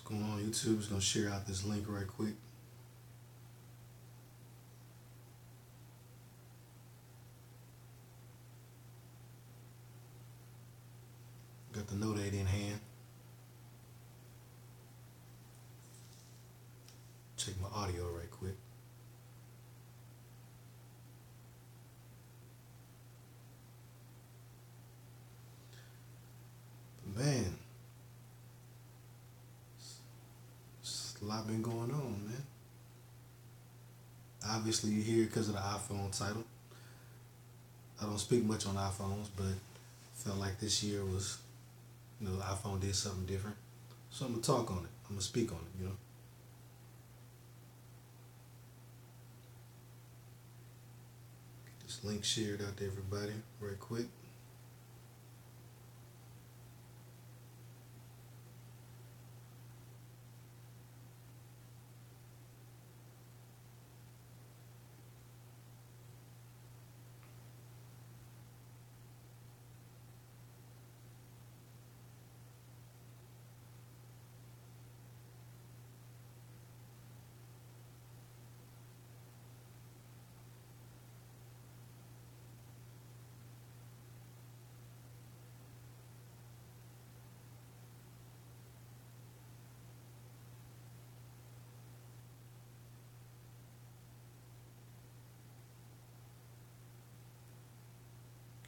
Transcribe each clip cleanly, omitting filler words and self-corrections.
Going on YouTube. Just gonna share out this link right quick. Got the Note 8 in hand. Check my audio right quick. Man, it's a lot been going on, man. Obviously, you're here because of the iPhone title. I don't speak much on iPhones, but felt like this year was, the iPhone did something different. So I'm gonna talk on it. I'm gonna speak on it. Get this link shared out to everybody right quick.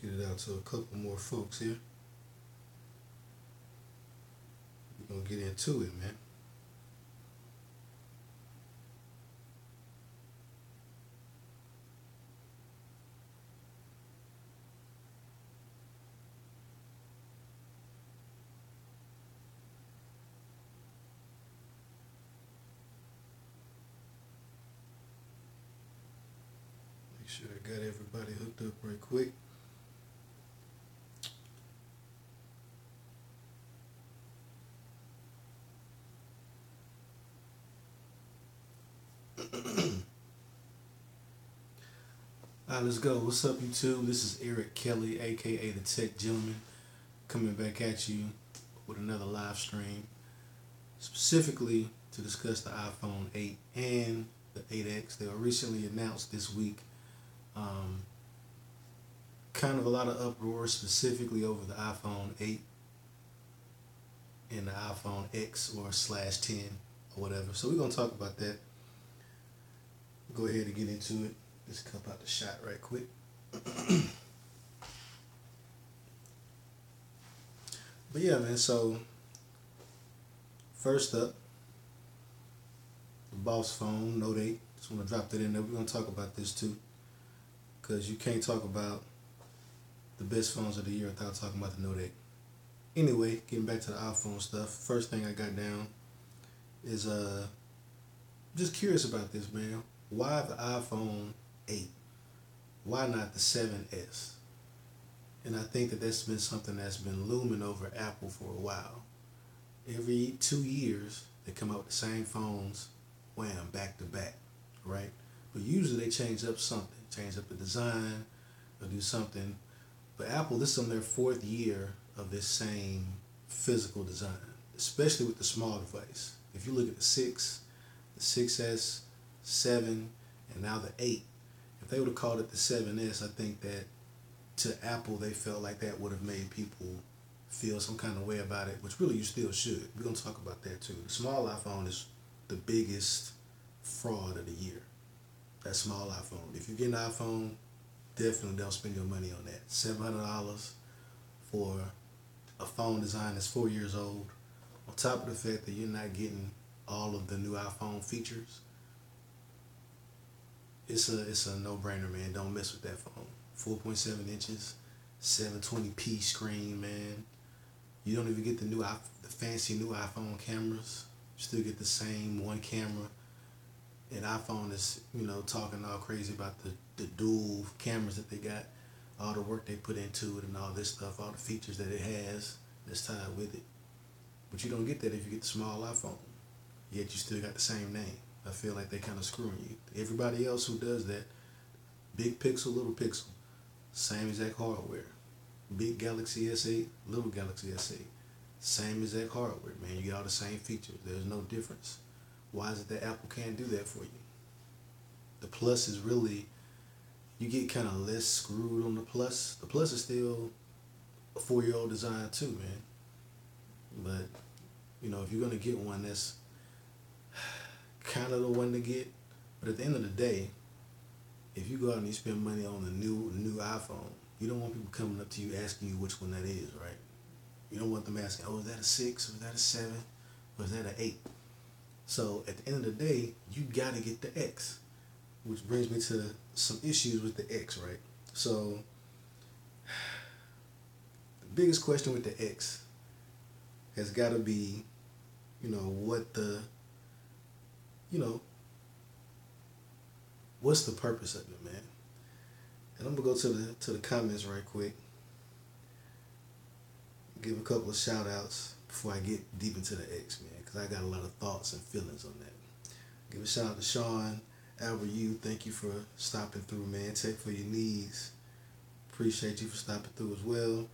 Get it out to a couple more folks here. We're gonna get into it, man. Make sure I got everybody hooked up right quick. Alright, let's go. What's up, YouTube? This is Eric Kelly, aka the Tech Gentleman, coming back at you with another live stream, specifically to discuss the iPhone 8 and the 8X. They were recently announced this week. Kind of a lot of uproar, specifically over the iPhone 8 and the iPhone X or /10 or whatever. So we're gonna talk about that. Go ahead and get into it. Just cup out the shot right quick. But yeah, man, so first up, the Boss phone, Note 8. Just want to drop that in there. We're going to talk about this too, because you can't talk about the best phones of the year without talking about the Note 8. Anyway, getting back to the iPhone stuff, first thing I got down is just curious about this, man. Why the iPhone 8? Why not the 7S? And I think that that's been something that's been looming over Apple for a while. Every 2 years, they come out with the same phones, wham, back to back, right? But usually they change up something, change up the design, or do something. But Apple, this is on their 4th year of this same physical design, especially with the small device. If you look at the 6, the 6S, 7, and now the 8, if they would have called it the 7S, I think that to Apple, they felt like that would have made people feel some kind of way about it, which really you still should. We're going to talk about that too. The small iPhone is the biggest fraud of the year. That small iPhone. If you get an iPhone, definitely don't spend your money on that. $700 for a phone design that's 4 years old, on top of the fact that you're not getting all of the new iPhone features. It's a no-brainer, man. Don't mess with that phone. 4.7 inches, 720p screen, man. You don't even get the fancy new iPhone cameras. You still get the same one camera. And iPhone is, talking all crazy about the dual cameras that they got, all the work they put into it and all this stuff, all the features that it has that's tied with it. But you don't get that if you get the small iPhone. Yet you still got the same name. I feel like they kind of screwing you. Everybody else who does that, big pixel, little pixel, same exact hardware. Big Galaxy S8, little Galaxy S8. Same exact hardware, man. You get all the same features. There's no difference. Why is it that Apple can't do that for you? The Plus is really, you get kind of less screwed on the Plus. The Plus is still a 4-year-old design too, man. But if you're gonna get one, that's kind of the one to get. But at the end of the day, if you go out and you spend money on a new iPhone, you don't want people coming up to you asking you which one that is, right? You don't want them asking, oh, is that a 6, or is that a 7, or is that an 8? So at the end of the day, you gotta get the X, which brings me to some issues with the X, right? So the biggest question with the X has got to be, what the, what's the purpose of it, man? And I'm gonna go to the comments right quick. Give a couple of shout outs before I get deep into the X, man, because I got a lot of thoughts and feelings on that. Give a shout out to Sean, Albert U. Thank you for stopping through, man. Tech for your needs. Appreciate you for stopping through as well.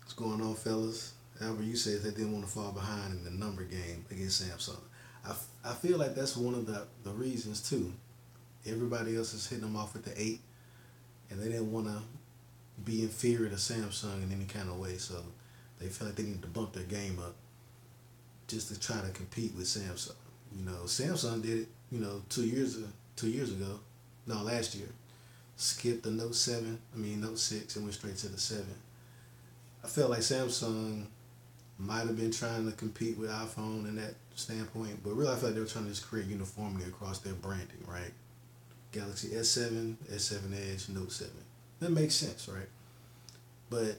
What's going on, fellas? Albert U says they didn't want to fall behind in the number game against Samsung. I feel like that's one of the reasons too. Everybody else is hitting them off with the 8, and they didn't want to be inferior to Samsung in any kind of way, so they feel like they need to bump their game up just to try to compete with Samsung. Samsung did it, 2 years ago. No, last year. Skipped the Note 6 and went straight to the 7. I felt like Samsung might have been trying to compete with iPhone in that standpoint, but really I feel like they were trying to just create uniformity across their branding, right? Galaxy S7, S7 Edge, Note 7. That makes sense, right? But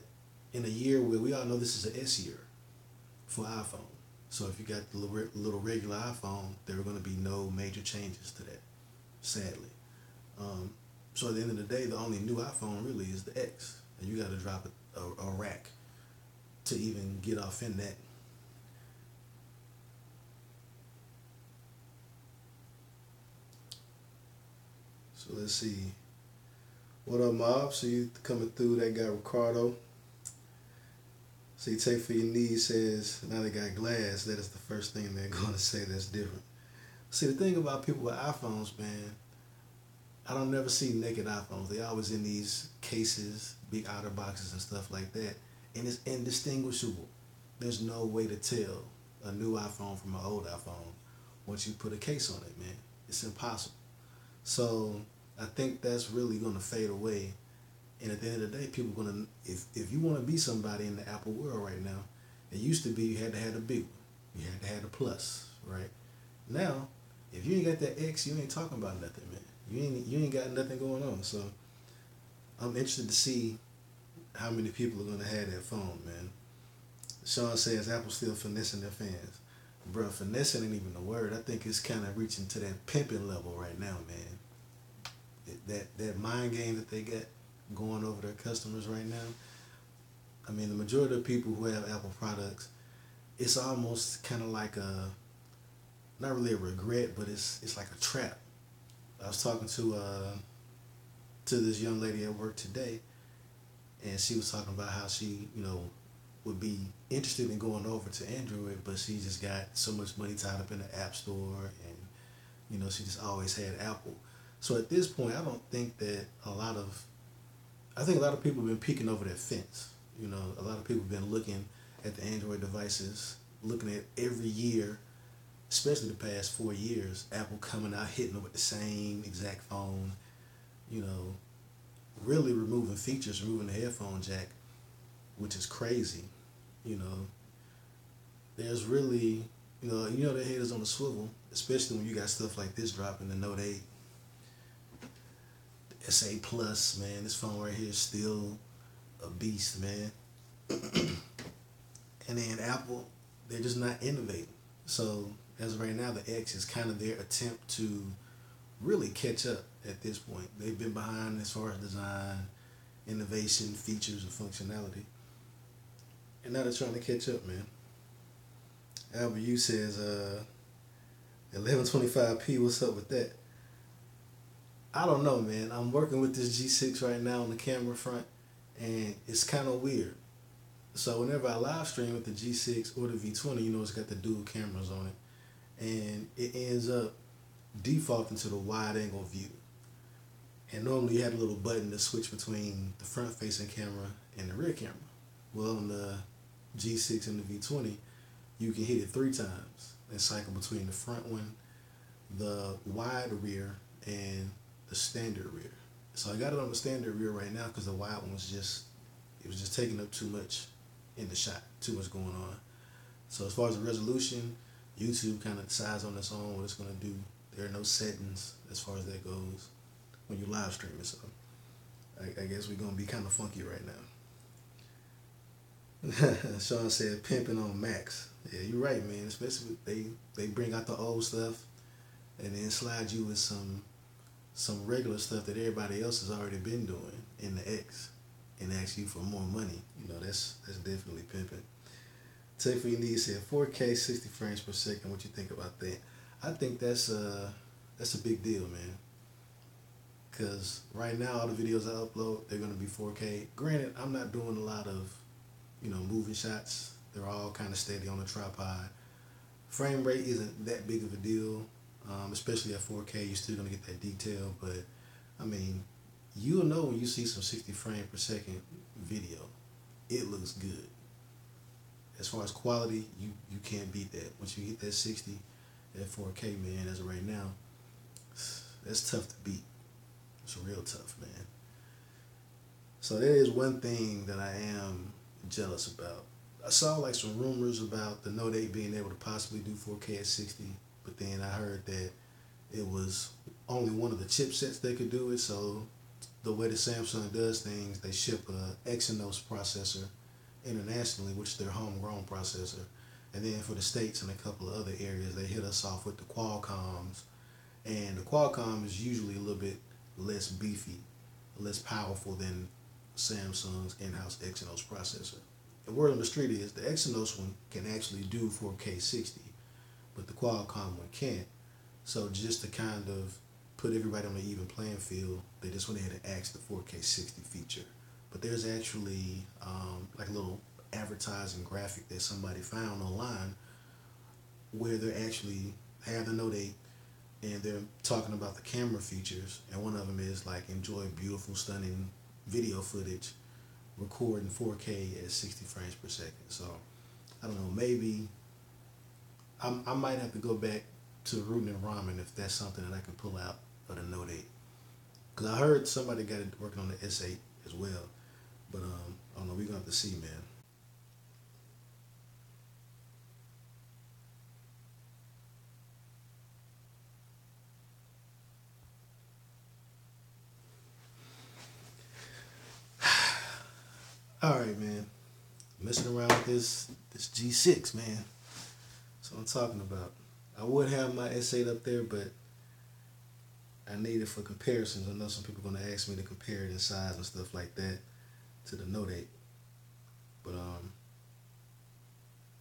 in a year where we all know this is an S year for iPhone, so if you got the little regular iPhone, there are going to be no major changes to that, sadly. So at the end of the day, the only new iPhone really is the X, and you got to drop a rack to even get off in that. So let's see. What up, Mob? See you coming through. That guy Ricardo. See, Take for Your Needs says, now they got glass. That is the first thing they're going to say that's different. See, the thing about people with iPhones, man, I don't never see naked iPhones. They always in these cases, big outer boxes and stuff like that. And it's indistinguishable. There's no way to tell a new iPhone from an old iPhone once you put a case on it, man. It's impossible. So I think that's really going to fade away. And at the end of the day, people are going to, if you want to be somebody in the Apple world right now, it used to be you had to have the big one. You had to have the Plus, right? Now, if you ain't got that X, you ain't talking about nothing, man. You ain't got nothing going on. So I'm interested to see how many people are going to have that phone, man. Sean says Apple's still finessing their fans. Bro, finessing ain't even the word. I think it's kind of reaching to that pimping level right now, man. That mind game that they got going over their customers right now. I mean, the majority of people who have Apple products, it's almost kind of like not really a regret, but it's like a trap. I was talking to this young lady at work today, and she was talking about how she, would be interested in going over to Android, but she just got so much money tied up in the App Store, and she just always had Apple. So at this point, I don't think that I think a lot of people have been peeking over that fence. A lot of people have been looking at the Android devices, looking at every year, especially the past 4 years, Apple coming out hitting them with the same exact phone, really removing features, removing the headphone jack, which is crazy. There's really, the head is on the swivel, especially when you got stuff like this dropping, the Note 8, the SA Plus, man. This phone right here is still a beast, man. And then Apple, they're just not innovating. So as of right now, the X is kind of their attempt to really catch up at this point. They've been behind as far as design, innovation, features, and functionality. And now they're trying to catch up, man. Albert U says, 1125p, what's up with that? I don't know, man. I'm working with this G6 right now on the camera front, and it's kind of weird. So whenever I live stream with the G6 or the V20, it's got the dual cameras on it, and it ends up defaulting to the wide angle view. And normally you had a little button to switch between the front facing camera and the rear camera. Well, on the G6 and the V20, you can hit it 3 times and cycle between the front one, the wide rear, and the standard rear. So I got it on the standard rear right now because the wide one was just taking up too much in the shot, too much going on. So as far as the resolution, YouTube kind of decides on its own what it's going to do. There are no settings as far as that goes when you live stream it. So I guess we're going to be kind of funky right now. Sean said pimping on Max. Yeah, you're right, man. Especially they bring out the old stuff and then slide you with some regular stuff that everybody else has already been doing in the X and ask you for more money. That's definitely pimping. Take for your needs said 4K 60 frames per second. What you think about that? I think that's a big deal, man. Cause right now all the videos I upload, they're gonna be 4K. Granted, I'm not doing a lot of moving shots. They're all kind of steady on the tripod. Frame rate isn't that big of a deal, especially at 4K. You're still gonna get that detail, but I mean, you'll know when you see some 60 frame per second video, it looks good. As far as quality, you can't beat that. Once you hit that 60 at 4K, man, as of right now, that's tough to beat. It's real tough, man. So there is one thing that I am jealous about. I saw like some rumors about the Note 8 being able to possibly do 4K at 60, but then I heard that it was only one of the chipsets that could do it. So the way that Samsung does things, they ship a Exynos processor internationally, which is their homegrown processor. And then for the States and a couple of other areas, they hit us off with the Qualcomms. And the Qualcomm is usually a little bit less beefy, less powerful than Samsung's in-house Exynos processor. The word on the street is the Exynos one can actually do 4K 60, but the Qualcomm one can't. So just to kind of put everybody on an even playing field, they just went ahead and axed the 4K 60 feature. But there's actually like a little advertising graphic that somebody found online where they actually have the Note 8 and they're talking about the camera features, and one of them is like enjoy beautiful, stunning video footage, recording 4K at 60 frames per second. So I don't know, maybe I might have to go back to rooting and ramen if that's something that I can pull out of the Note 8. Because I heard somebody got it working on the S8 as well. But I don't know, we're going to have to see, man. All right, man. Messing around with this G6, man. That's what I'm talking about. I would have my S8 up there, but I need it for comparisons. I know some people are going to ask me to compare it in size and stuff like that to the Note 8. But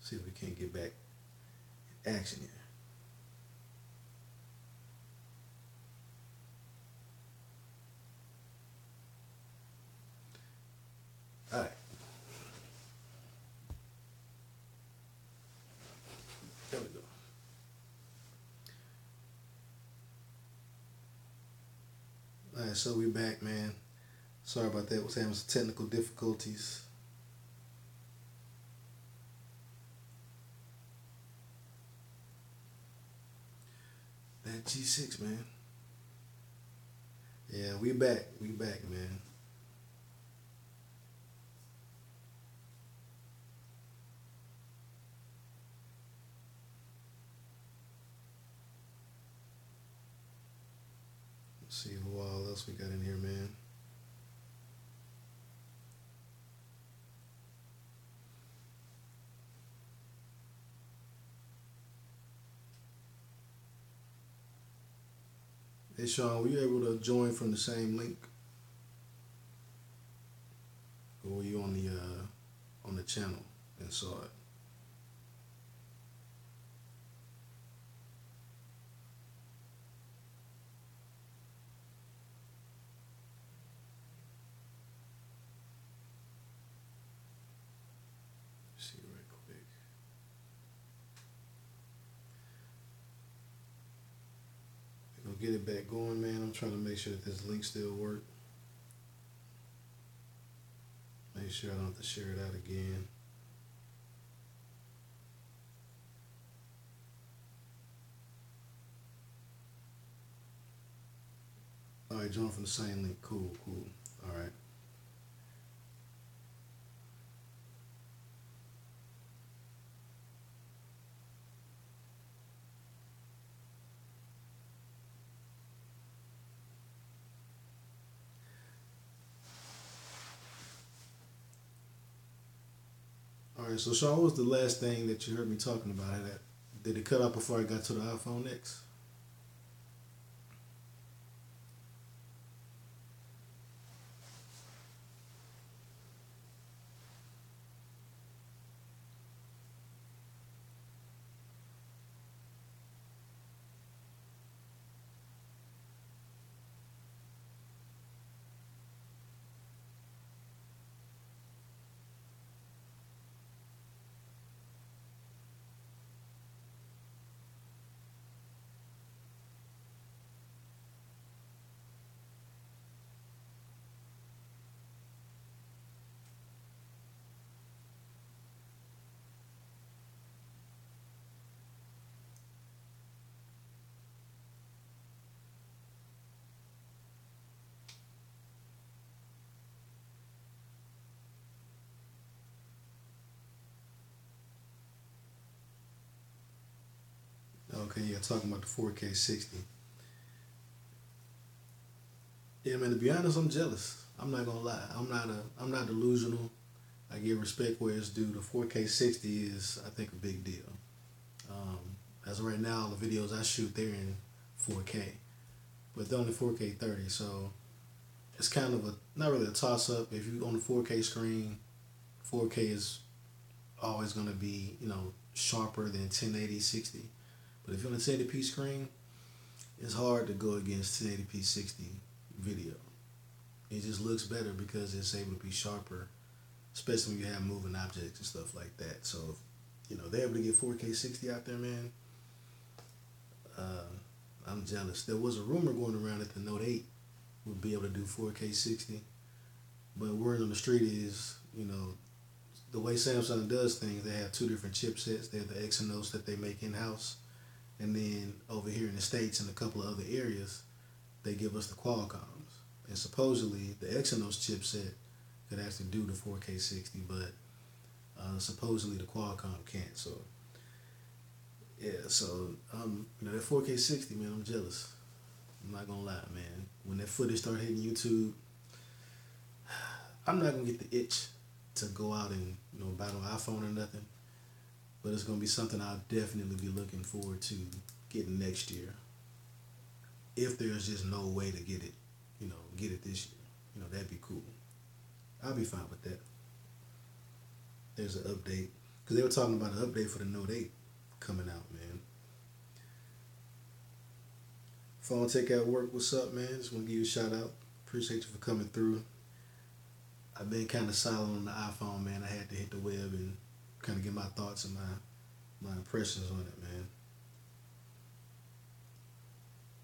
see if we can't get back in action here. All right. There we go. All right, so we back, man. Sorry about that. Was having some technical difficulties. That G6, man. Yeah, we back. We back, man. Let's see who all else we got in here, man. Hey Sean, were you able to join from the same link, or were you on the channel and saw it? get it back going, man, I'm trying to make sure that this link still works. Make sure I don't have to share it out again. All right, join from the same link. Cool, cool. All right. All right. So, Sean, what was the last thing that you heard me talking about? Did it cut out before I got to the iPhone X? Okay, yeah, talking about the 4K 60. Yeah, man. To be honest, I'm jealous. I'm not gonna lie. I'm not delusional. I give respect where it's due. The 4K 60 is, I think, a big deal. Um, as of right now, the videos I shoot they're in 4K, but they're only 4K 30. So it's kind of a not really a toss up. If you on the 4K screen, 4K is always gonna be sharper than 1080 60. But if you're on a 1080p screen, it's hard to go against 1080p 60 video. It just looks better because it's able to be sharper, especially when you have moving objects and stuff like that. So, if, they're able to get 4K 60 out there, man. Uh, I'm jealous. There was a rumor going around that the Note 8 would be able to do 4K 60, but word on the street is, the way Samsung does things, they have two different chipsets. They have the Exynos that they make in house, and then over here in the States and a couple of other areas, they give us the Qualcomms. And supposedly the Exynos chipset could actually do the 4K 60, but supposedly the Qualcomm can't. So yeah, so that 4K 60, man, I'm jealous. I'm not gonna lie, man. When that footage start hitting YouTube, I'm not gonna get the itch to go out and buy no iPhone or nothing, but it's gonna be something I'll definitely be looking forward to getting next year. If there's just no way to get it this year, that'd be cool. I'll be fine with that. There's an update because they were talking about an update for the Note 8 coming out, man. Phone Tech at Work, what's up, man? Just want to give you a shout out. Appreciate you for coming through. I've been kind of silent on the iPhone, man. I had to hit the web and kind of get my thoughts and my impressions on it, man.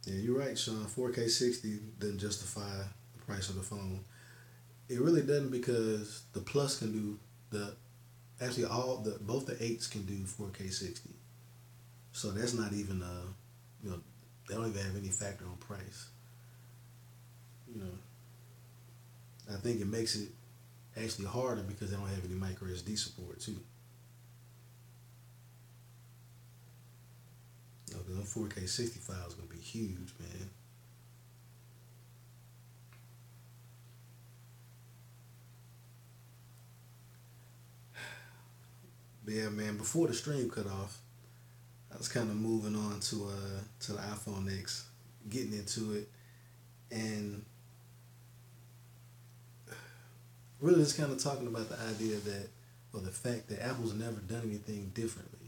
Yeah, you're right, Sean. 4K 60 doesn't justify the price of the phone. It really doesn't because the Plus can do the actually all the both the eights can do 4K 60. So that's not even they don't even have any factor on price. You know, I think it makes it actually harder because they don't have any micro SD support too. Because them 4K 60 files gonna be huge, man. But yeah, man. Before the stream cut off, I was kind of moving on to the iPhone X, getting into it, and really just kind of talking about the idea that, or the fact that Apple's never done anything differently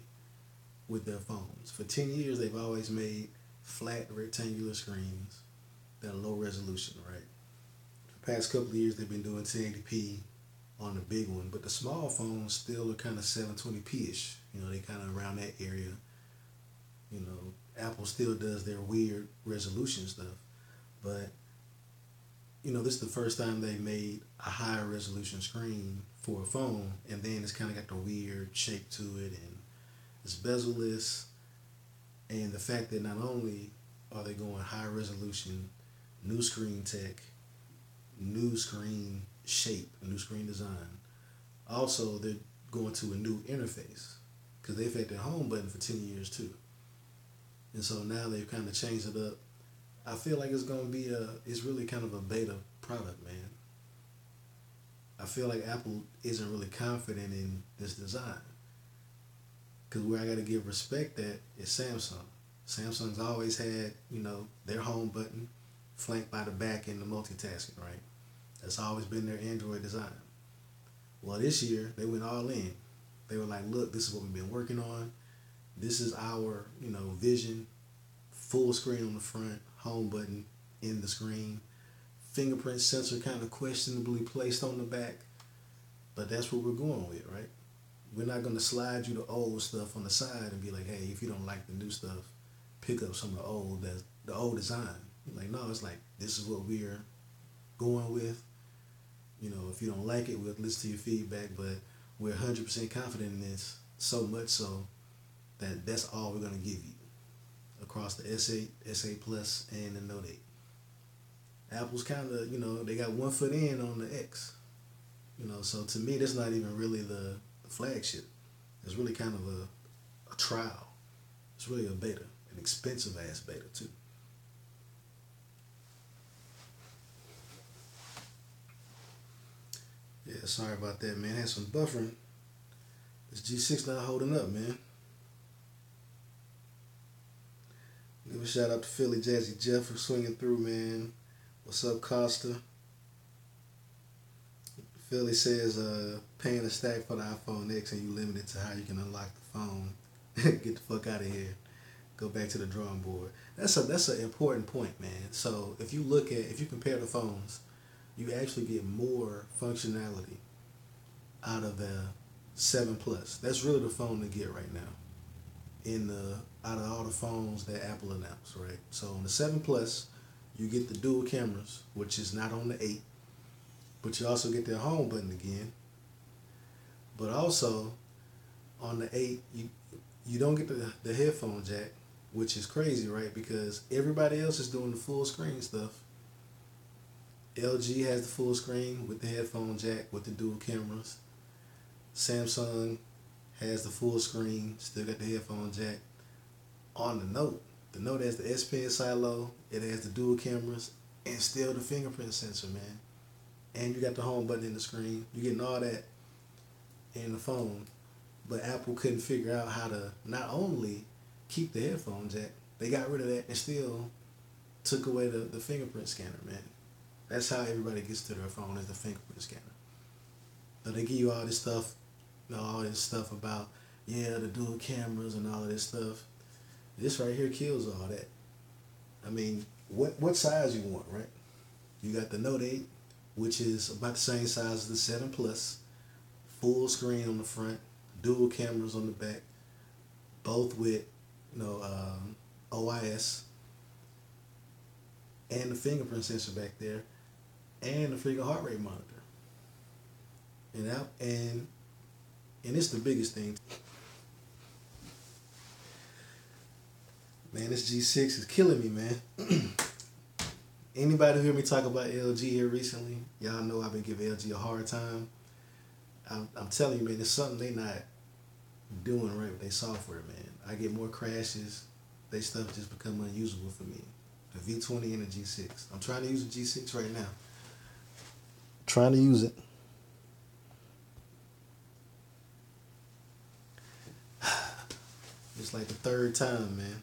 with their phones. For 10 years, they've always made flat rectangular screens that are low resolution, right? The past couple of years, they've been doing 1080p on the big one, but the small phones still are kind of 720p-ish. They kind of around that area. You know, Apple still does their weird resolution stuff, but this is the first time they made a higher resolution screen for a phone, and then it's kind of got the weird shape to it, and it's bezel-less, and the fact that not only are they going high resolution, new screen tech, new screen shape, new screen design, also they're going to a new interface because they've had their home button for 10 years too, and so now they've kind of changed it up. I feel like it's really kind of a beta product, man. I feel like Apple isn't really confident in this design. Because where I got to give respect at is Samsung. Samsung's always had, their home button flanked by the back and the multitasking, right? That's always been their Android design. Well, this year, they went all in. They were like, look, this is what we've been working on. This is our, vision. Full screen on the front, home button in the screen, fingerprint sensor kind of questionably placed on the back, but that's what we're going with, right? We're not going to slide you the old stuff on the side and be like, hey, if you don't like the new stuff, pick up some of the old design. Like, no, it's like, this is what we're going with. If you don't like it, we'll listen to your feedback, but we're 100% confident in this, so much so that that's all we're going to give you across the S8, S8 Plus, and the Note 8. Apple's kind of, they got one foot in on the X. So to me, that's not even really the flagship. It's really kind of a trial. It's really a beta, an expensive ass beta too. Yeah, sorry about that, man. Had some buffering. This G6 not holding up, man. Give a shout out to Philly Jazzy Jeff for swinging through, man. What's up, Costa? Philly says, paying a stack for the iPhone X and you limited to how you can unlock the phone. Get the fuck out of here. Go back to the drawing board. That's an important point, man. So if you compare the phones, you actually get more functionality out of the 7 Plus. That's really the phone to get right now. Out of all the phones that Apple announced, right? So on the 7 Plus, you get the dual cameras, which is not on the 8, but you also get the home button again. But also on the 8, you don't get the headphone jack, which is crazy, right? Because everybody else is doing the full screen stuff. LG has the full screen with the headphone jack with the dual cameras. Samsung has the full screen, still got the headphone jack. On the Note has the S Pen silo, it has the dual cameras, and still the fingerprint sensor, man. And you got the home button in the screen. You're getting all that in the phone. But Apple couldn't figure out how to not only keep the headphone jack, they got rid of that and still took away the fingerprint scanner, man. That's how everybody gets to their phone, is the fingerprint scanner. So they give you all this stuff, all this stuff about, the dual cameras and all of this stuff. This right here kills all that. I mean, what size you want, right? You got the Note 8, which is about the same size as the 7 Plus, full screen on the front, dual cameras on the back, both with OIS, and the fingerprint sensor back there, and the freaking heart rate monitor. And it's the biggest thing. Man, this G6 is killing me, man. Anybody who hear me talk about LG here recently, y'all know I've been giving LG a hard time. I'm telling you, man, it's something they not doing right with their software, man. I get more crashes. They stuff just become unusable for me. The V20 and the G6. I'm trying to use the G6 right now. Trying to use it. It's like the third time, man.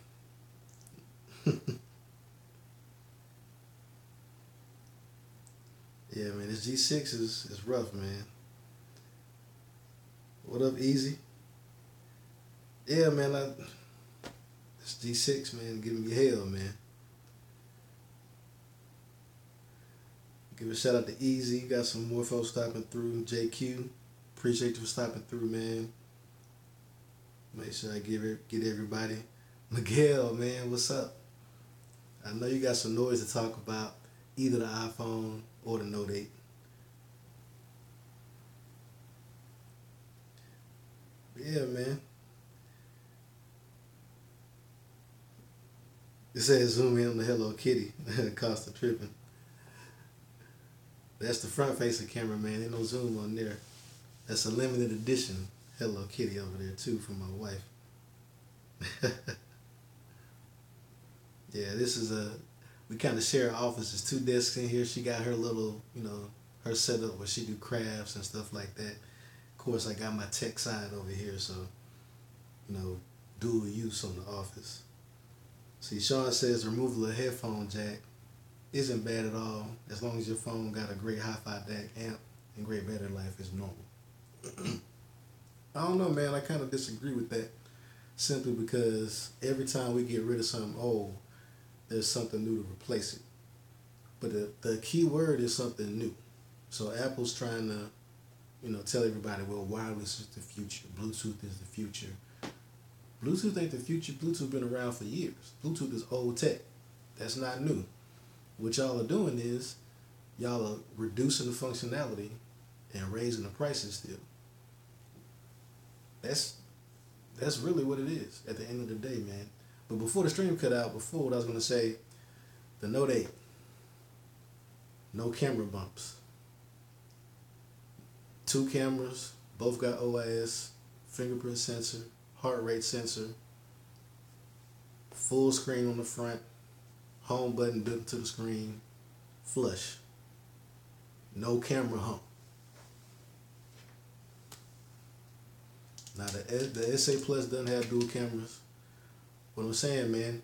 Yeah, man, this G6 is rough, man. What up, Easy? Yeah, man, this G6, man, giving me hell, man. Give a shout out to Easy. Got some more folks stopping through. JQ, appreciate you for stopping through, man. Make sure I get everybody Miguel, man, what's up? I know you got some noise to talk about, either the iPhone or the Note 8. Yeah, man. It says zoom in on the Hello Kitty. Cost of tripping. That's the front facing camera, man. Ain't no zoom on there. That's a limited edition Hello Kitty over there too from my wife. Yeah, this is a we kind of share offices, two desks in here. She got her little, her setup where she do crafts and stuff like that. Of course, I got my tech side over here, so you know, dual use on the office. See, Sean says removal of headphone jack isn't bad at all as long as your phone got a great hi-fi DAC amp and great battery life is normal. I don't know, man. I kind of disagree with that simply because every time we get rid of something old, there's something new to replace it. But the key word is something new. So Apple's trying to, tell everybody, well, wireless is the future. Bluetooth is the future. Bluetooth ain't the future. Bluetooth been around for years. Bluetooth is old tech. That's not new. What y'all are doing is y'all are reducing the functionality and raising the prices still. That's that's really what it is at the end of the day, man. But before the stream cut out, before what I was gonna say, the Note 8, no camera bumps. Two cameras, both got OIS, fingerprint sensor, heart rate sensor, full screen on the front, home button built into the screen, flush. No camera hump. Now the SA Plus doesn't have dual cameras. What I'm saying, man,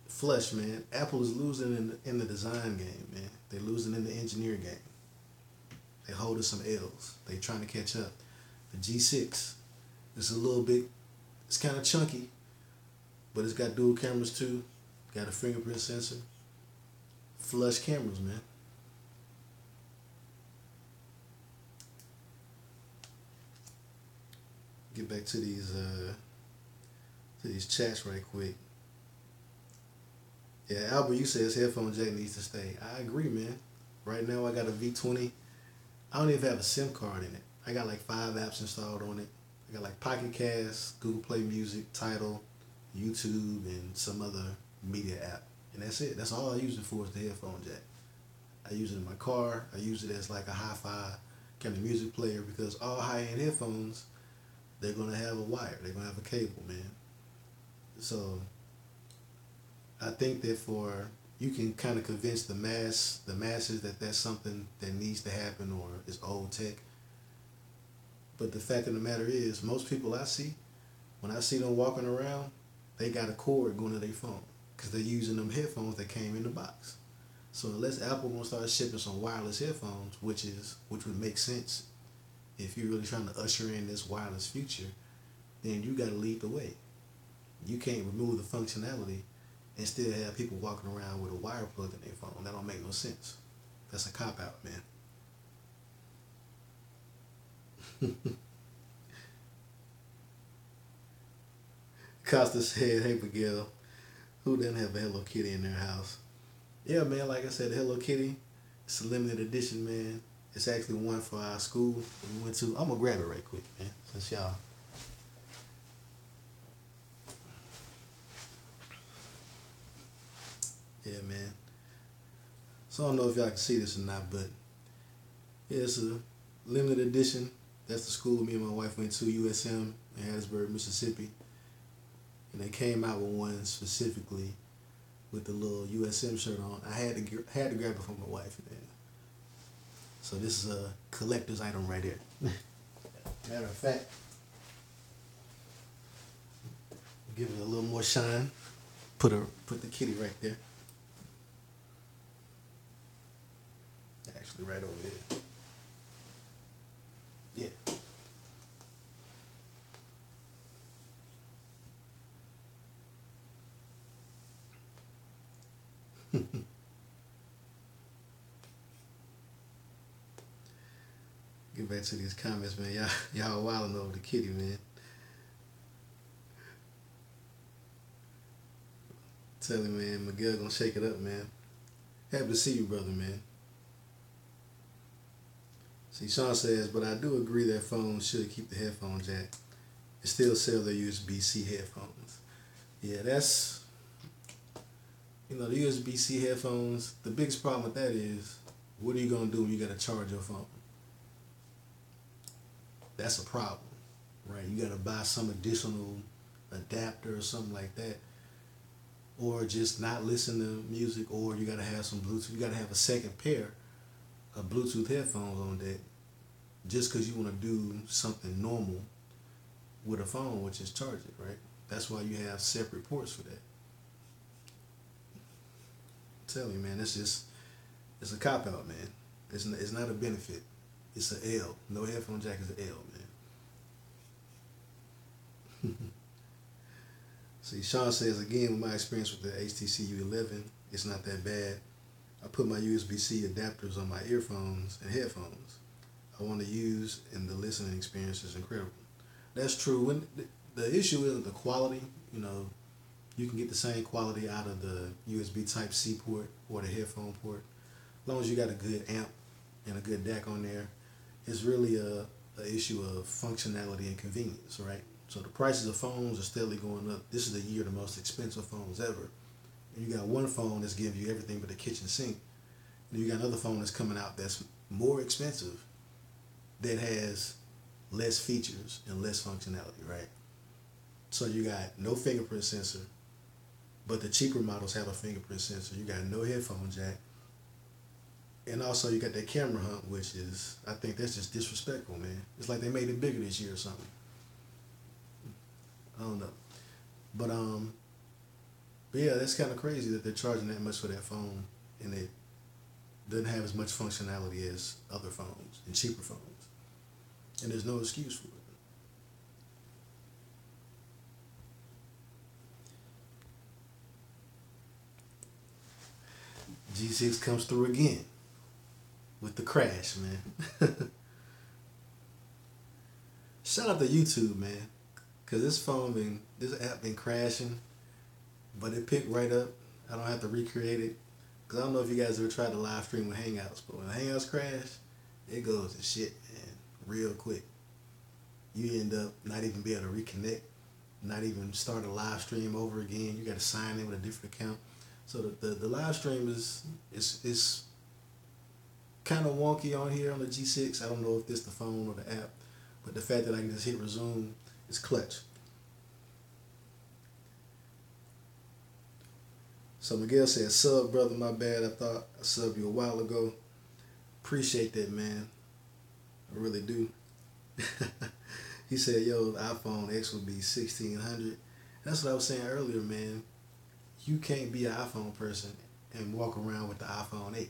flush, man. Apple is losing in the design game, man. They're losing in the engineer game. They holding some L's. They trying to catch up. The G6 is a little bit, it's kind of chunky, but it's got dual cameras too. Got a fingerprint sensor. Flush cameras, man. Get back to these chats right quick. Yeah, Albert, you says headphone jack needs to stay. I agree, man. Right now I got a V20. I don't even have a SIM card in it. I got like 5 apps installed on it. I got like Pocket Cast, Google Play Music, Tidal, YouTube, and some other media app. And that's it. That's all I use it for is the headphone jack. I use it in my car. I use it as like a hi-fi kind of music player because all high-end headphones, they're going to have a wire. They're going to have a cable, man. So I think that you can kind of convince the masses that that's something that needs to happen or is old tech. But the fact of the matter is, most people I see, when I see them walking around, they got a cord going to their phone because they're using them headphones that came in the box. So unless Apple gonna start shipping some wireless headphones, which would make sense if you're really trying to usher in this wireless future, then you got to lead the way. You can't remove the functionality and still have people walking around with a wire plugged in their phone. That don't make no sense. That's a cop out, man. Costa said, "Hey Miguel, who doesn't have a Hello Kitty in their house?" Yeah, man. Like I said, the Hello Kitty, it's a limited edition, man. It's actually one for our school that we went to. I'm gonna grab it right quick, man, since y'all. Yeah, man. So I don't know if y'all can see this or not, but yeah, it's a limited edition. That's the school me and my wife went to, USM in Hattiesburg, Mississippi. And they came out with one specifically with the little USM shirt on. I had to grab it for my wife, man. So this is a collector's item right here. Matter of fact, give it a little more shine. Put the kitty right there. Actually, right over there. Yeah. Get back to these comments, man. Y'all wilding over the kitty, man. Tell him, man, Miguel gonna shake it up, man. Happy to see you, brother, man. See, Sean says, but I do agree that phones should keep the headphone jack and still sell their USB-C headphones. Yeah, that's, the USB-C headphones, the biggest problem with that is, what are you going to do when you got to charge your phone? That's a problem, right? You got to buy some additional adapter or something like that, or just not listen to music, or you got to have some Bluetooth. You got to have a second pair of Bluetooth headphones on deck just because you want to do something normal with a phone, which is charge it, right? That's why you have separate ports for that. Tell you, man, it's a cop out, man. It's not a benefit. It's an L. No headphone jack is an L, man. See, Sean says, again, with my experience with the HTC U11, it's not that bad. I put my USB-C adapters on my earphones and headphones I want to use, and the listening experience is incredible. That's true. When the issue isn't the quality, you can get the same quality out of the USB Type-C port or the headphone port. As long as you got a good amp and a good DAC on there, it's really a issue of functionality and convenience, right? So the prices of phones are steadily going up. This is the year of the most expensive phones ever. And you got one phone that's giving you everything but the kitchen sink. And you got another phone that's coming out that's more expensive that has less features and less functionality, right? So you got no fingerprint sensor, but the cheaper models have a fingerprint sensor. You got no headphone jack. And also you got that camera hump, which is, I think that's just disrespectful, man. It's like they made it bigger this year or something. I don't know. But yeah, that's kind of crazy that they're charging that much for that phone and it doesn't have as much functionality as other phones and cheaper phones. And there's no excuse for it. G6 comes through again with the crash, man. Shout out to YouTube, man, cause this app been crashing, but it picked right up. I don't have to recreate it, cause I don't know if you guys ever tried to live stream with Hangouts, but when Hangouts crash, it goes to shit, man, real quick. You end up not even be able to reconnect, not even start a live stream over again. You got to sign in with a different account. So the live stream is kind of wonky on here on the G6. I don't know if this the phone or the app, but the fact that I can just hit resume is clutch. So Miguel said, sub brother, my bad. I thought I subbed you a while ago. Appreciate that, man. I really do. He said, yo, the iPhone X would be 1600. That's what I was saying earlier, man. You can't be an iPhone person and walk around with the iPhone 8.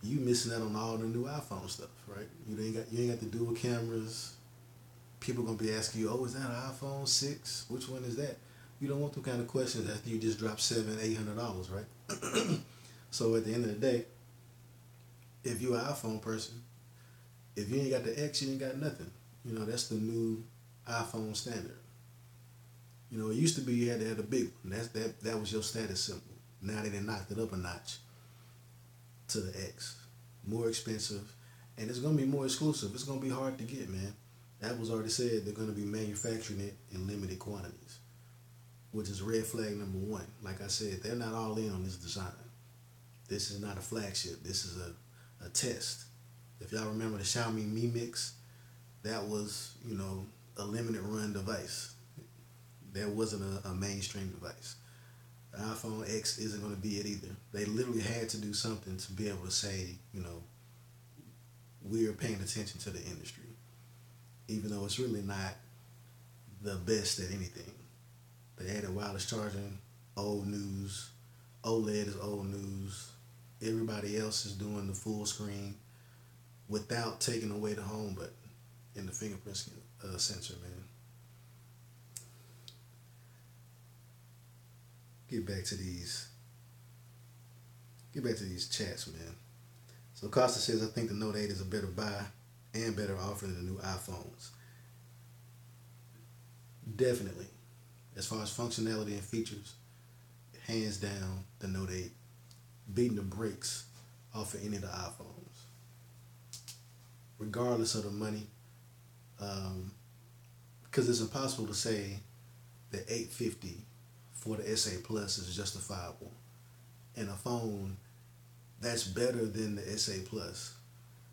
You missing out on all the new iPhone stuff, right? You ain't got the dual cameras. People gonna be asking you, oh, is that an iPhone 6? Which one is that? You don't want them kind of questions after you just dropped $700-800, right? So at the end of the day, if you're an iPhone person, if you ain't got the X, you ain't got nothing. That's the new iPhone standard. It used to be you had to have the big one. That was your status symbol. Now they done knocked it up a notch to the X. More expensive. And it's going to be more exclusive. It's going to be hard to get, man. Apple's already said they're going to be manufacturing it in limited quantities, which is red flag number one. Like I said, they're not all in on this design. This is not a flagship. This is a test. If y'all remember the Xiaomi Mi Mix, that was, a limited run device. That wasn't a mainstream device. The iPhone X isn't going to be it either. They literally had to do something to be able to say, we're paying attention to the industry. Even though it's really not the best at anything. They added wireless charging, old news. OLED is old news. Everybody else is doing the full screen without taking away the home button and the fingerprint sensor, man. Get back to these chats, man. So Costa says, I think the Note 8 is a better buy and better offer than the new iPhones. Definitely. As far as functionality and features, hands down the Note 8, beating the brakes off of any of the iPhones, regardless of the money. Because it's impossible to say that 850 for the SA Plus is justifiable, and a phone that's better than the SA Plus.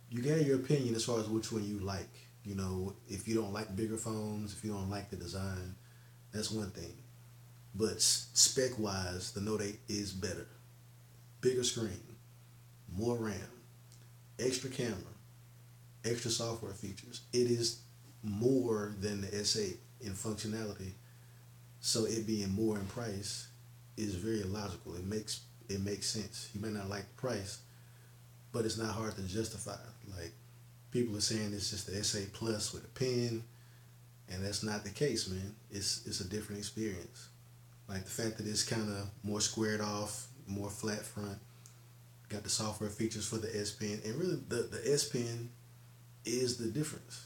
You got your opinion as far as which one you like. You know, if you don't like bigger phones, if you don't like the design, that's one thing. But spec wise, the Note 8 is better. Bigger screen, more RAM, extra camera, extra software features. It is more than the S8 in functionality. So it being more in price is very logical. It makes sense. You may not like the price, but it's not hard to justify. Like, people are saying it's just the S8 Plus with a pen, and that's not the case, man. It's a different experience. Like the fact that it's kind of more squared off, more flat front, got the software features for the S Pen, and really the S Pen is the difference.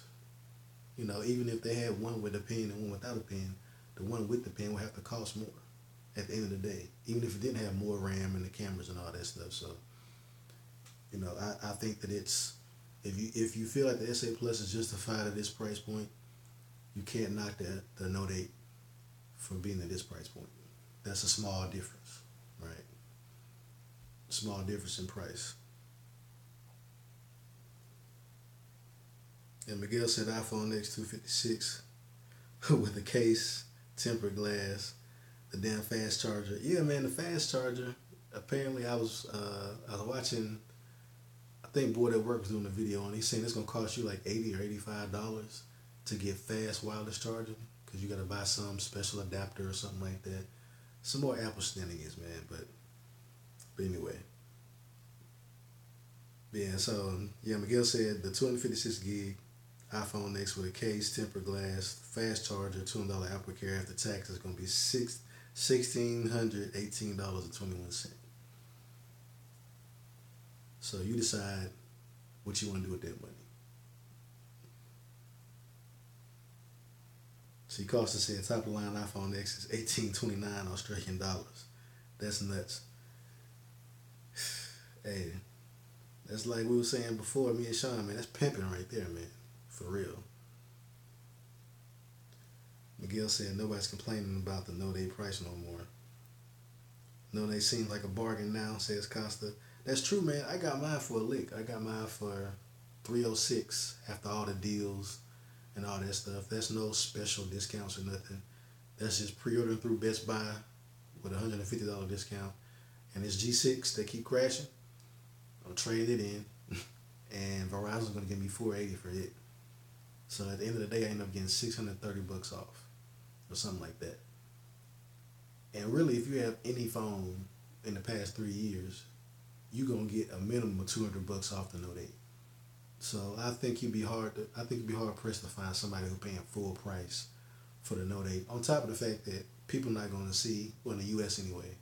You know, even if they had one with a pen and one without a pen, the one with the pen would have to cost more at the end of the day, even if it didn't have more RAM and the cameras and all that stuff. So, you know, I think that it's, if you feel like the S8 Plus is justified at this price point, you can't knock the Note 8 for being at this price point. That's a small difference, right? Small difference in price. And Miguel said iPhone X 256 with a case, tempered glass, the damn fast charger. Yeah, man, the fast charger. Apparently, I was watching. I think Boyd at Work was doing a video, and he's saying it's gonna cost you like $80 or $85 to get fast wireless charging, because you gotta buy some special adapter or something like that. Some more Apple shenanigans, man. But anyway, yeah. So yeah, Miguel said the 256 gig iPhone X with a case, tempered glass, fast charger, $200 Apple Care after tax is gonna be $1,618.21. So you decide what you want to do with that money. See, Costa said top of the line iPhone X is 1829 Australian dollars. That's nuts. Hey, that's like we were saying before, me and Sean, man. That's pimping right there, man. For real. Miguel said nobody's complaining about the Note 8 price no more. Note 8 seems like a bargain now, says Costa. That's true, man. I got mine for a lick. I got mine for $306 after all the deals and all that stuff. That's no special discounts or nothing. That's just pre-ordering through Best Buy with a $150 discount. And it's G6 that keep crashing. I'm trading it in, and Verizon's gonna give me $480 for it. So at the end of the day, I end up getting $630 off, or something like that. And really, if you have any phone in the past 3 years, you're gonna get a minimum of $200 off the Note 8. So I think you'd be hard pressed to find somebody who's paying full price for the Note 8. On top of the fact that people not gonna see, well, in the U.S. anyway,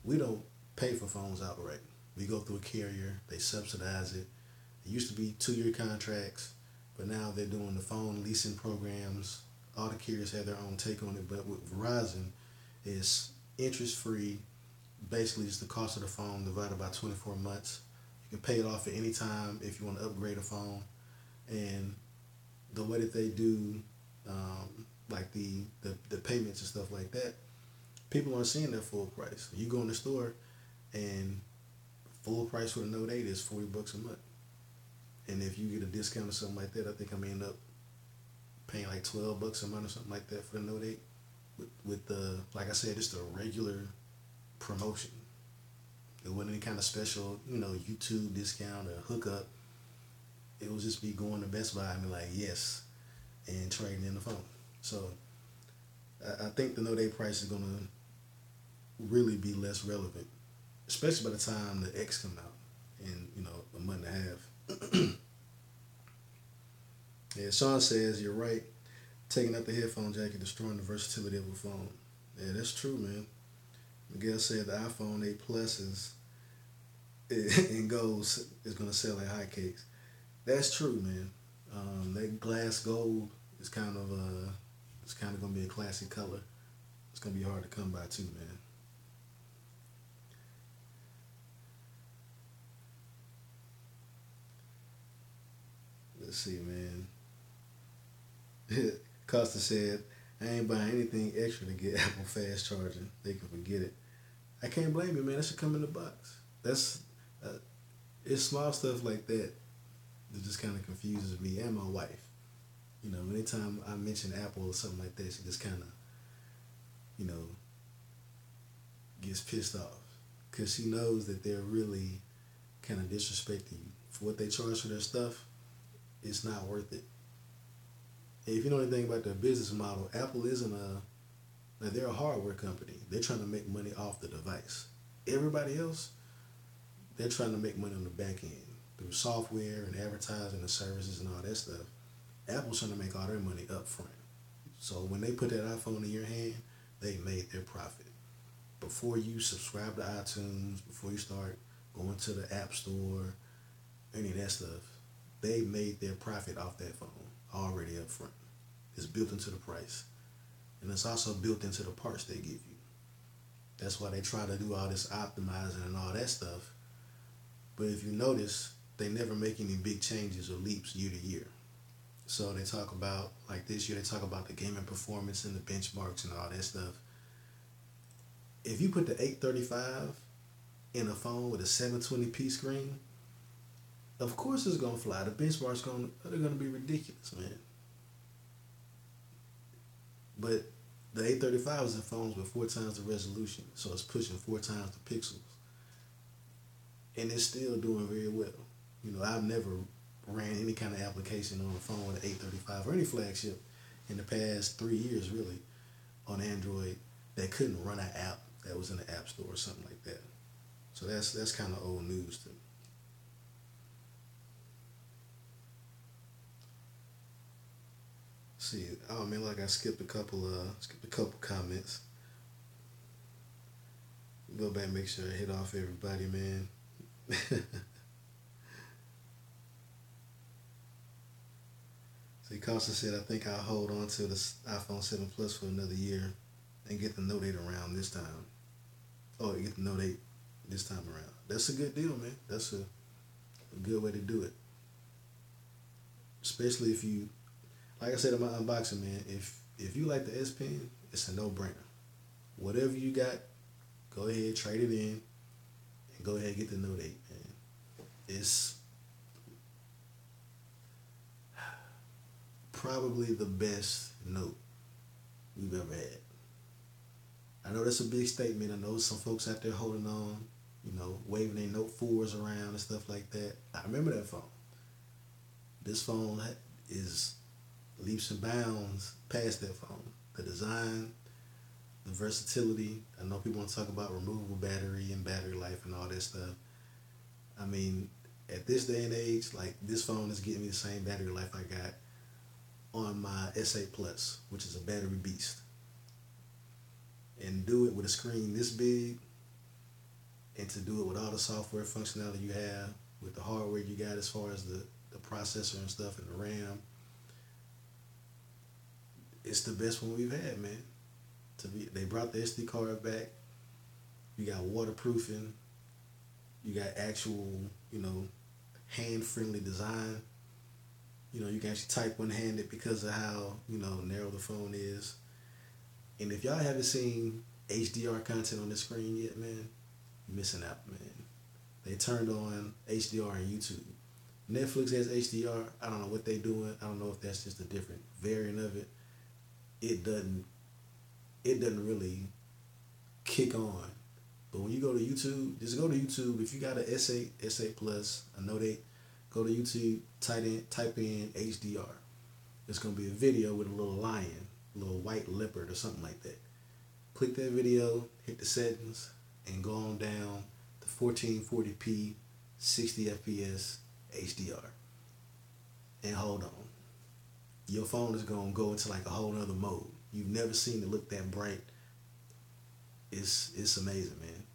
we don't pay for phones outright. We go through a carrier, they subsidize it. It used to be 2-year contracts, but now they're doing the phone leasing programs. All the carriers have their own take on it, but with Verizon, it's interest free. Basically, it's the cost of the phone divided by 24 months. You can pay it off at any time if you want to upgrade a phone. And the way that they do, like the payments and stuff like that, people aren't seeing that full price. You go in the store, and full price for the Note 8 is $40 a month. And if you get a discount or something like that, I think I may end up paying like $12 a month or something like that for the Note 8. With the, like I said, it's the regular promotion. It wasn't any kind of special, YouTube discount or hookup. It was just me going to Best Buy and be like, yes, and trading in the phone. So I think the Note 8 price is going to really be less relevant, especially by the time the X come out in, a month and a half. Yeah, Sean says, you're right. Taking out the headphone jack and destroying the versatility of a phone. Yeah, that's true, man. Miguel said the iPhone 8 Plus in gold is going to sell like hotcakes. That's true, man. That glass gold is kind of going to be a classic color. It's going to be hard to come by too, man. Let's see, man. Costa said, I ain't buying anything extra to get Apple fast charging. They can forget it. I can't blame you, man. That should come in the box. That's uh, it's small stuff like that that just kind of confuses me and my wife. You know, anytime I mention Apple or something like that, she just kind of, you know, gets pissed off because she knows that they're really kind of disrespecting you for what they charge for their stuff. It's not worth it. And if you know anything about their business model, Apple isn't a now they're a hardware company. They're trying to make money off the device. Everybody else, they're trying to make money on the back end through software and advertising and services and all that stuff. Apple's trying to make all their money up front. So when they put that iPhone in your hand, they made their profit. Before you subscribe to iTunes, before you start going to the App Store, any of that stuff, they made their profit off that phone already up front. It's built into the price. And it's also built into the parts they give you. That's why they try to do all this optimizing and all that stuff. But if you notice, they never make any big changes or leaps year to year. So they talk about, like this year, they talk about the gaming performance and the benchmarks and all that stuff. If you put the 835 in a phone with a 720p screen, of course it's gonna fly. The benchmarks they're gonna be ridiculous, man. But the 835 is in phones with 4 times the resolution, so it's pushing 4 times the pixels, and it's still doing very well. You know, I've never ran any kind of application on a phone with an 835 or any flagship in the past 3 years, really, on Android that couldn't run an app that was in the App Store or something like that. So that's kind of old news to me. See, oh man, like I skipped a couple comments. Go back and make sure I hit off everybody, man. See, Costa said, I think I'll hold on to the iPhone 7 Plus for another year and get the Note 8 around this time. Oh, get the Note 8 this time around. That's a good deal, man. That's a good way to do it. Especially if you, like I said in my unboxing, man, if you like the S Pen, it's a no-brainer. Whatever you got, go ahead, trade it in, and go ahead and get the Note 8, man. It's probably the best Note we've ever had. I know that's a big statement. I know some folks out there holding on, waving their Note 4s around and stuff like that. I remember that phone. This phone is leaps and bounds past that phone. The design, the versatility. I know people want to talk about removable battery and battery life and all that stuff. I mean, at this day and age, like this phone is getting me the same battery life I got on my S8 Plus, which is a battery beast. And do it with a screen this big, and to do it with all the software functionality you have, with the hardware you got as far as the processor and stuff and the RAM, it's the best one we've had, man. They brought the SD card back. You got waterproofing. You got actual, hand-friendly design. You can actually type one-handed because of how, narrow the phone is. And if y'all haven't seen HDR content on the screen yet, man, you're missing out, man. They turned on HDR on YouTube. Netflix has HDR. I don't know what they're doing. I don't know if that's just a different variant of it. It doesn't really kick on. But when you go to YouTube, just go to YouTube. If you got an S8, S8 Plus, a Note 8, go to YouTube, type in HDR. It's going to be a video with a little lion, a little white leopard or something like that. Click that video, hit the settings, and go on down to 1440p, 60 FPS, HDR. And hold on. Your phone is going to go into like a whole other mode. You've never seen it look that bright. It's amazing, man.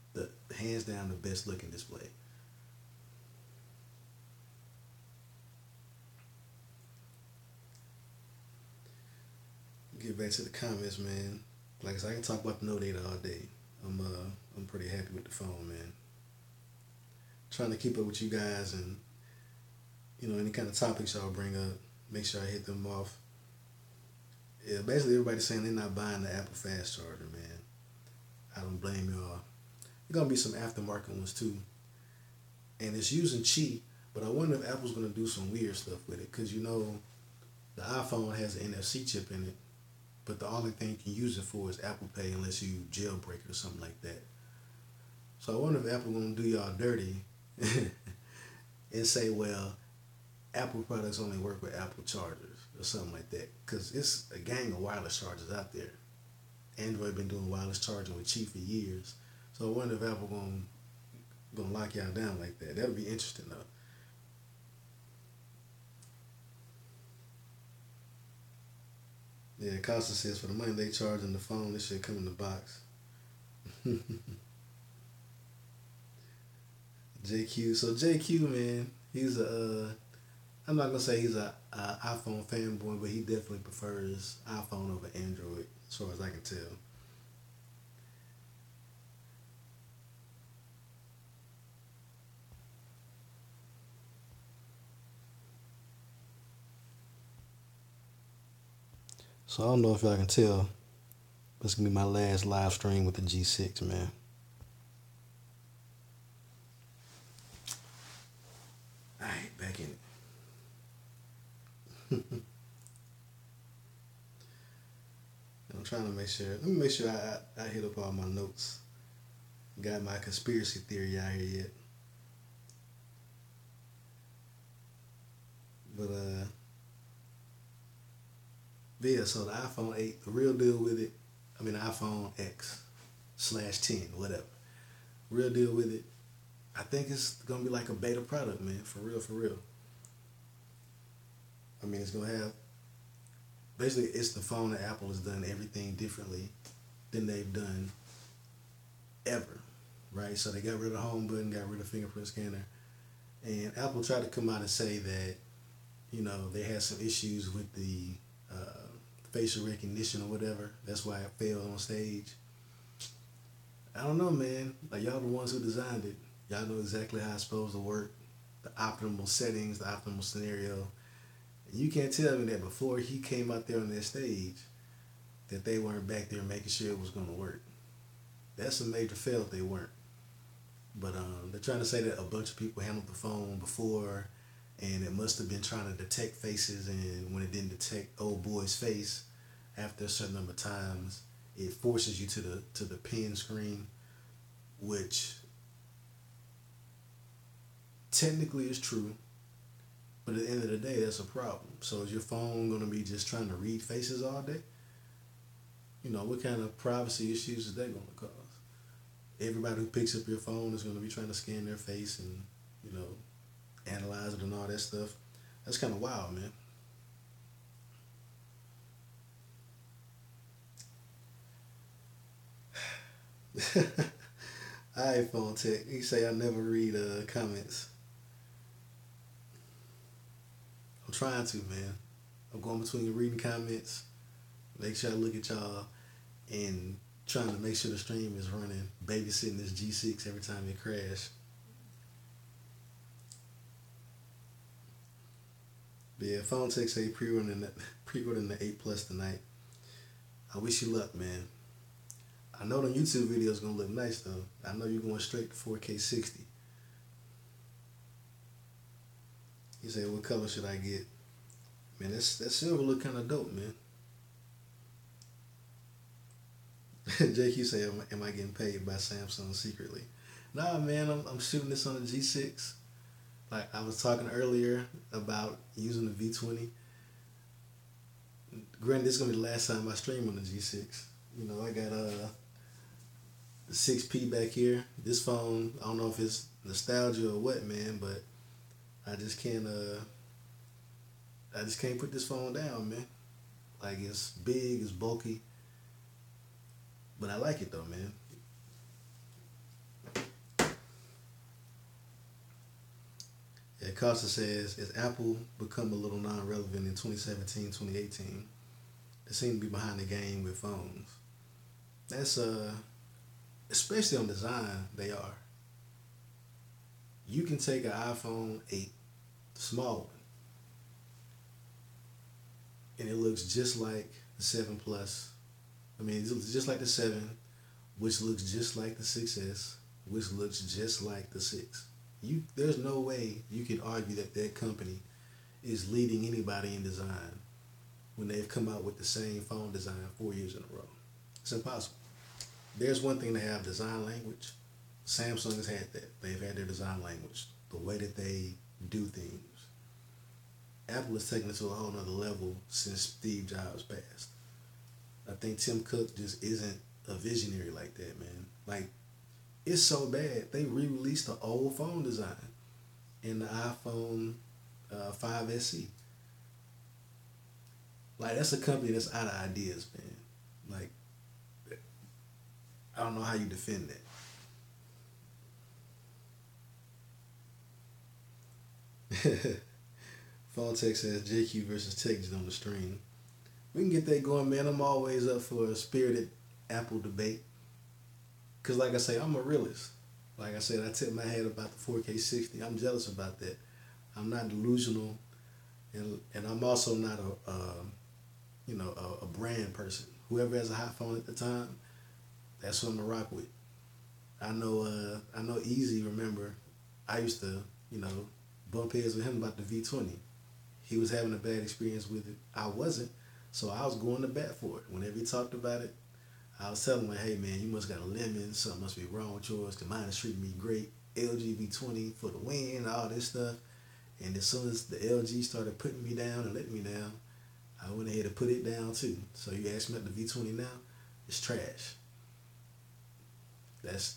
Hands down the best looking display. Get back to the comments, man. Like I said, I can talk about the Note 8 all day. I'm pretty happy with the phone, man. Trying to keep up with you guys and any kind of topics y'all bring up, make sure I hit them off. Yeah, basically everybody's saying they're not buying the Apple fast charger, man. I don't blame y'all. There's gonna be some aftermarket ones too, and it's using Qi. But I wonder if Apple's gonna do some weird stuff with it, cause the iPhone has an NFC chip in it, but the only thing you can use it for is Apple Pay unless you jailbreak it or something like that. So I wonder if Apple gonna do y'all dirty and say, well, Apple products only work with Apple chargers or something like that, because it's a gang of wireless chargers out there. Android been doing wireless charging with Qi for years, so I wonder if Apple gonna lock y'all down like that. That'll be interesting though. Yeah, Costa says for the money they charge on the phone, this should come in the box. JQ, so JQ man, he's I'm not gonna say he's a iPhone fanboy, but he definitely prefers iPhone over Android, as far as I can tell. So I don't know if y'all can tell, but it's gonna be my last live stream with the G6, man. Alright, back in it. I'm trying to make sure. Let me make sure I hit up all my notes. Got my conspiracy theory out here yet? But yeah. So the iPhone 8, the real deal with it. I mean, the iPhone X/10, whatever. Real deal with it. I think it's gonna be like a beta product, man. For real, for real. I mean, it's gonna have basically it's the phone that Apple has done everything differently than they've done ever, right? So they got rid of the home button, got rid of the fingerprint scanner, and Apple tried to come out and say that they had some issues with the facial recognition or whatever. That's why it failed on stage. I don't know, man. Like y'all the ones who designed it. Y'all know exactly how it's supposed to work, the optimal settings, the optimal scenario. You can't tell me that before he came out there on that stage that they weren't back there making sure it was going to work. That's a major fail if they weren't. But they're trying to say that a bunch of people handled the phone before, and it must have been trying to detect faces, and when it didn't detect old boy's face after a certain number of times, it forces you to the pin screen, which technically is true, but at the end of the day, that's a problem. So is your phone going to be just trying to read faces all day? What kind of privacy issues is that going to cause? Everybody who picks up your phone is going to be trying to scan their face and, you know, analyze it and all that stuff. That's kind of wild, man. iPhone tech. He say I never read comments. I'm trying to, man. I'm going between reading comments, make sure I look at y'all, and trying to make sure the stream is running, babysitting this G6 every time it crash. But yeah, phone tech say pre-ordering the 8 Plus tonight. I wish you luck, man. I know the YouTube video is gonna look nice though. I know you're going straight to 4K 60. He said, "What color should I get?" Man, that silver look kind of dope, man. JQ say, "Am I getting paid by Samsung secretly?" Nah, man. I'm shooting this on the G6. Like I was talking earlier about using the V20. Granted, this is gonna be the last time I stream on the G6. I got the 6P back here. This phone, I don't know if it's nostalgia or what, man, but I just can't put this phone down, man. Like it's big, it's bulky, but I like it though, man. Yeah, Costa says, "As Apple become a little non-relevant in 2017, 2018, they seem to be behind the game with phones." That's especially on design, they are. You can take an iPhone 8 the small one, and it looks just like the 7 Plus. I mean, it looks just like the 7, which looks just like the 6S, which looks just like the 6. There's no way you can argue that that company is leading anybody in design when they've come out with the same phone design 4 years in a row. It's impossible. There's one thing to have design language. Samsung has had that. They've had their design language, the way that they do things. Apple has taken it to a whole nother level since Steve Jobs passed. I think Tim Cook just isn't a visionary like that, man. Like, it's so bad. They re-released the old phone design in the iPhone 5 SE. Like, that's a company that's out of ideas, man. Like, I don't know how you defend that. Phone Tech says JQ versus Texas on the stream. We can get that going, man. I'm always up for a spirited Apple debate. Cause like I say, I'm a realist. Like I said, I tip my head about the 4K 60. I'm jealous about that. I'm not delusional, and I'm also not a brand person. Whoever has a hot phone at the time, that's what I'm gonna rock with. I know Easy. Remember, I used to bump heads with him about the V20. He was having a bad experience with it. I wasn't, so I was going to bat for it. Whenever he talked about it, I was telling him, hey man, you must got a lemon. Something must be wrong with yours. Cause mine is treating me great. LG V20 for the win, all this stuff. And as soon as the LG started putting me down and letting me down, I went ahead and put it down too. So you ask me about the V20 now, it's trash. That's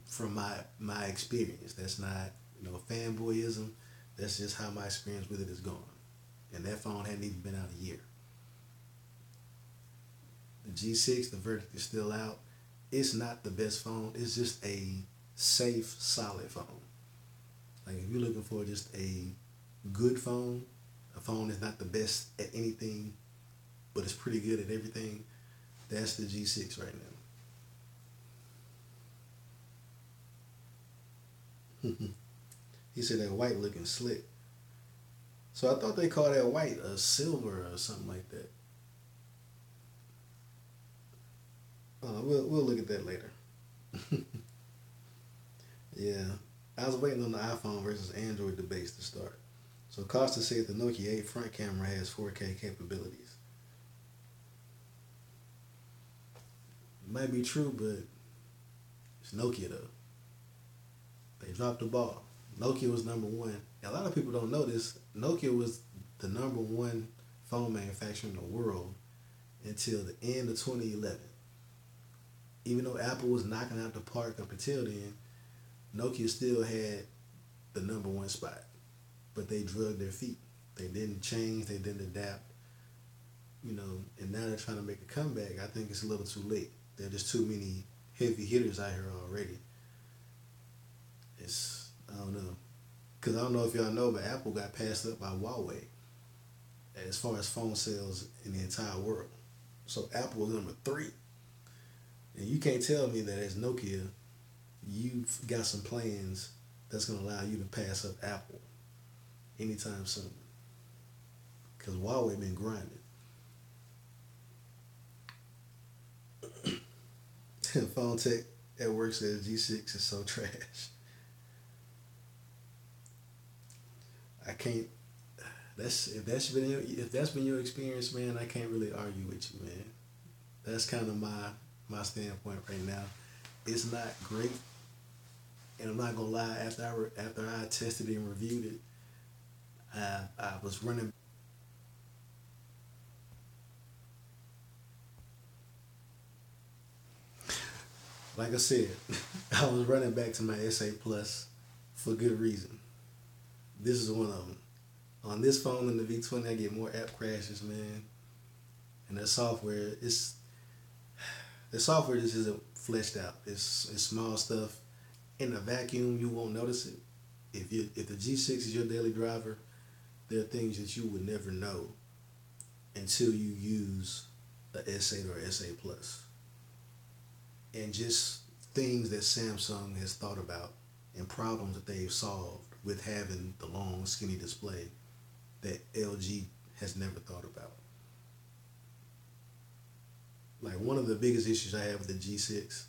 from my experience. That's not fanboyism. That's just how my experience with it is going. And that phone hadn't even been out a year. The G6, the verdict is still out. It's not the best phone. It's just a safe, solid phone. Like if you're looking for just a good phone, a phone that's not the best at anything, but it's pretty good at everything, that's the G6 right now. He said that white looking slick. So I thought they called that white a silver or something like that. We'll look at that later. Yeah, I was waiting on the iPhone versus Android debates to start. So Costa said the Nokia 8 front camera has 4K capabilities. It might be true, but it's Nokia though. They dropped the ball. Nokia was number one. A lot of people don't know this. Nokia was the number one phone manufacturer in the world until the end of 2011. Even though Apple was knocking out the park up until then, Nokia still had the number one spot. But they drugged their feet. They didn't change, they didn't adapt, and now they're trying to make a comeback. I think it's a little too late. There are just too many heavy hitters out here already. I don't know. Because I don't know if y'all know, but Apple got passed up by Huawei as far as phone sales in the entire world. So Apple was number three. And you can't tell me that as Nokia, you've got some plans that's going to allow you to pass up Apple anytime soon. Because Huawei been grinding. Phone Tech at work says G6 is so trash. I can't. If that's been your experience, man, I can't really argue with you, man. That's kind of my standpoint right now. It's not great, and I'm not gonna lie. After I tested it and reviewed it, I was running. Like I said, I was running back to my SA Plus for good reason. This is one of them. On this phone in the V20, I get more app crashes, man. And the software just isn't fleshed out. It's small stuff. In a vacuum, you won't notice it. If the G6 is your daily driver, there are things that you would never know until you use a S8 or S8 Plus. And just things that Samsung has thought about and problems that they've solved with having the long skinny display that LG has never thought about. Like one of the biggest issues I have with the G6,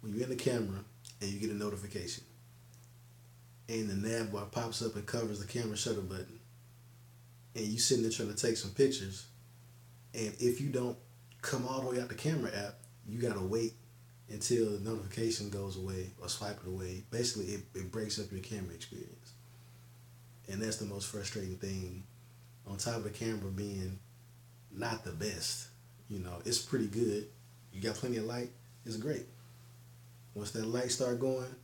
when you're in the camera and you get a notification and the nav bar pops up and covers the camera shutter button and you sitting there trying to take some pictures, and if you don't come all the way out the camera app, you gotta wait until the notification goes away or swipe it away. Basically, it breaks up your camera experience. And that's the most frustrating thing. On top of the camera being not the best, it's pretty good. You got plenty of light, it's great. Once that light start going,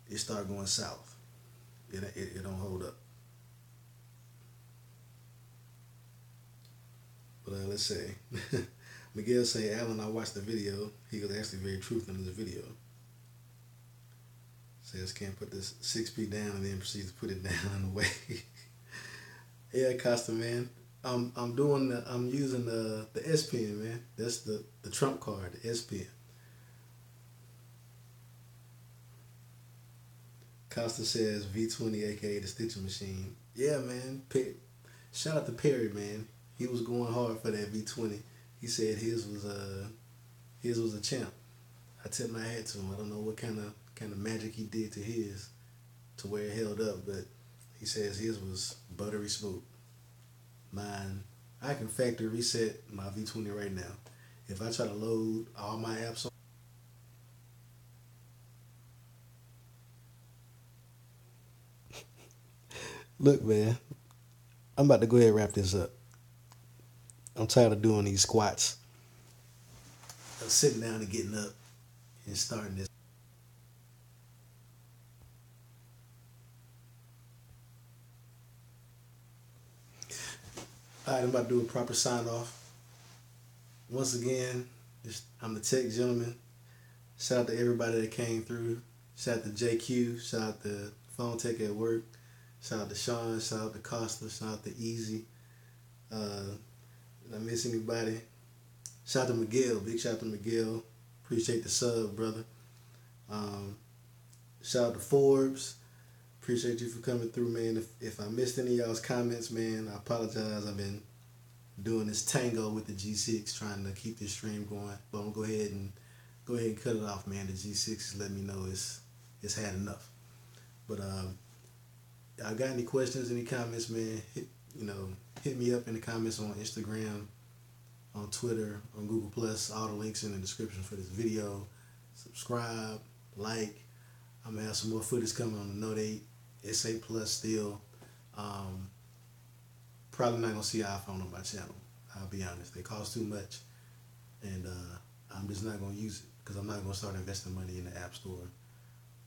it start going south. It don't hold up. But let's say, Miguel say, Alan, I watched the video. He was actually very truthful in the video. Says can't put this 6P down and then proceeds to put it down in the way. Yeah, Costa man. I'm using the S Pen, man. That's the trump card, the S Pen. Costa says V20 aka the stitching machine. Yeah, man. Shout out to Perry, man. He was going hard for that V20. He said his was a champ. I tip my hat to him. I don't know what kind of magic he did to his to where it held up, but he says his was buttery smooth. Mine, I can factory reset my V20 right now. If I try to load all my apps on. Look, man, I'm about to go ahead and wrap this up. I'm tired of doing these squats. Of sitting down and getting up and starting this. All right, I'm about to do a proper sign off. Once again, I'm the tech gentleman. Shout out to everybody that came through. Shout out to JQ. Shout out to Phone Tech at Work. Shout out to Sean. Shout out to Costa. Shout out to Easy. Did I miss anybody? Shout out to Miguel. Big shout out to Miguel. Appreciate the sub, brother. Shout out to Forbes. Appreciate you for coming through, man. If I missed any of y'all's comments, man, I apologize. I've been doing this tango with the G6, trying to keep this stream going. But I'm gonna go ahead and cut it off, man. The G6 is letting me know it's had enough. But y'all got any questions, any comments, man? Hit me up in the comments on Instagram, on Twitter, on Google Plus. All the links in the description for this video. Subscribe, like. I'm gonna have some more footage coming on the Note 8, S8 Plus still. Probably not gonna see an iPhone on my channel. I'll be honest, they cost too much, and I'm just not gonna use it because I'm not gonna start investing money in the App Store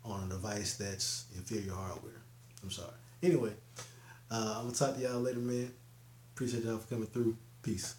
on a device that's inferior hardware. I'm sorry. Anyway, I'm gonna talk to y'all later, man. Appreciate y'all for coming through. Peace.